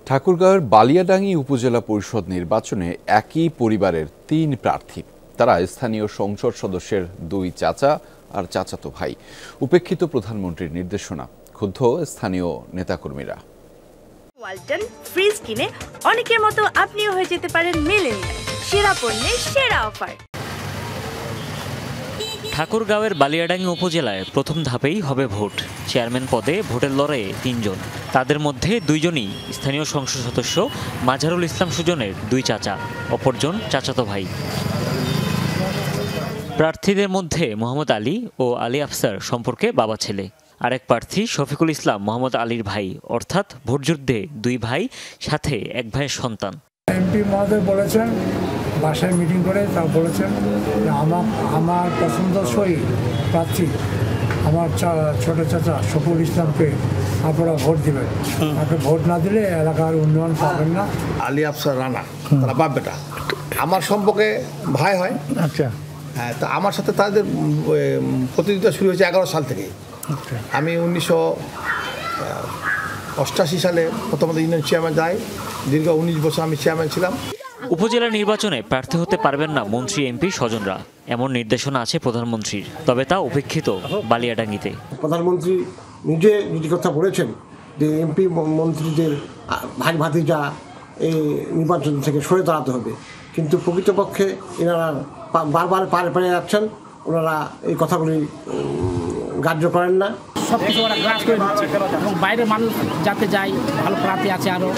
ঠাকুরগাঁওয়ের বালিয়াডাঙ্গি উপজেলা পরিষদ নির্বাচনে একই পরিবারের ৩ প্রার্থী। তারা স্থানীয় সংসদ সদস্যের ২ চাচা আর চাচাতো ভাই। উপেক্ষিত প্রধানমন্ত্রীর নির্দেশনা, ক্ষুব্ধ স্থানীয় নেতাকর্মীরা। ওয়ালটন ফ্রিজ কিনে অনেকের মতো আপনিও হয়ে যেতে পারেন মিলেনিয়াল। সেরা পণ্যের সেরা অফার। ঠাকুরগাঁওয়ের বালিয়াডাঙ্গি উপজেলায় প্রথম ধাপেই হবে ভোট। চেয়ারম্যান পদে ভোটের লড়াইয়ে ৩ জন। তাদের মধ্যে ২ জনই স্থানীয় সংসদ সদস্য মাঝারুল ইসলাম সুজনের ২ চাচা, অপরজন চাচাতো ভাই। প্রার্থীদের মধ্যে মোহাম্মদ আলী ও আলী আফসার সম্পর্কে বাবা ছেলে। আরেক প্রার্থী শফিকুল ইসলাম মোহাম্মদ আলীর ভাই, অর্থাৎ ভোটযুদ্ধে ২ ভাই সাথে ১ ভাইয়ের সন্তান। এমপি মহোদয় বলেছেন, বাসায় মিটিং করে তা বলেছেন যে আমার পছন্দসই প্রার্থী আমার ছোট চাচা শফিকুল ইসলামকে আপনারা ভোট দিবেন। তাকে ভোট না দিলে এলাকার উন্নয়ন পাবেন না। আলী আফসার রানা তারা বাপ বেটা, আমার সম্পর্কে ভাই হয়। আচ্ছা, হ্যাঁ, তা আমার সাথে তাদের প্রতিযোগিতা শুরু হয়েছে 11 সাল থেকে। আমি 1988 সালে প্রথমত ইউনিয়ন চেয়ারম্যান যাই। দীর্ঘ 19 বছর আমি চেয়ারম্যান ছিলাম। উপজেলা নির্বাচনে প্রার্থী হতে পারবেন না মন্ত্রী এমপি স্বজনরা, এমন নির্দেশনা আছে প্রধানমন্ত্রীর। তবে তা উপেক্ষিত বালিয়াডাঙ্গিতে। প্রধানমন্ত্রী নিজে কথা বলেছেন যে এমপি মন্ত্রীদের ভাই ভাতিজা এই নির্বাচন থেকে সরে দাঁড়াতে হবে, কিন্তু প্রকৃতপক্ষে এনারা বারবার পারে যাচ্ছেন। ওনারা এই কথাগুলি গ্রাহ্য করেন না। সব কিছু ওরা গ্রাস করে দিচ্ছে এবং বাইরের মানুষ যাতে যায়, ভালো প্রার্থী আছে আরও,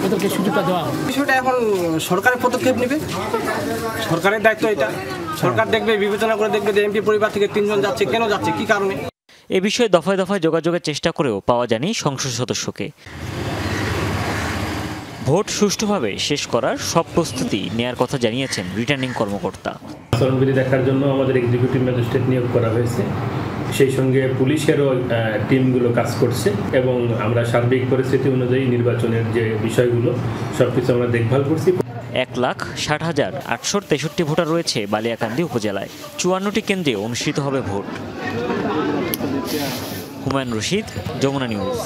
ওদেরকে সুযোগটা দেওয়া হয়। বিষয়টা এখন সরকারের পদক্ষেপ নেবে, সরকারের দায়িত্ব এটা। সরকার দেখবে, বিবেচনা করে দেখবে যে এমপি পরিবার থেকে ৩ জন যাচ্ছে, কেন যাচ্ছে, কি কারণে। এ বিষয়ে দফায় দফায় যোগাযোগের চেষ্টা করেও পাওয়া যায়নি সংসদ সদস্যকে। ভোট সুষ্ঠুভাবে শেষ করার সব প্রস্তুতি নেয়ার কথা জানিয়েছেন রিটার্নিং কর্মকর্তা। আচরণবিধি দেখার জন্য আমাদের এক্সিকিউটিভ ম্যাজিস্ট্রেট নিয়োগ করা হয়েছে, সেই সঙ্গে পুলিশেরও টিমগুলো কাজ করছে এবং আমরা সার্বিক পরিস্থিতি অনুযায়ী নির্বাচনের যে বিষয়গুলো সবকিছু আমরা দেখভাল করছি। 1,60,863 ভোটার রয়েছে বালিয়াকান্দি উপজেলায়। 54টি কেন্দ্রে অনুষ্ঠিত হবে ভোট। হুমায়ুন রশিদ, যমুনা নিউজ।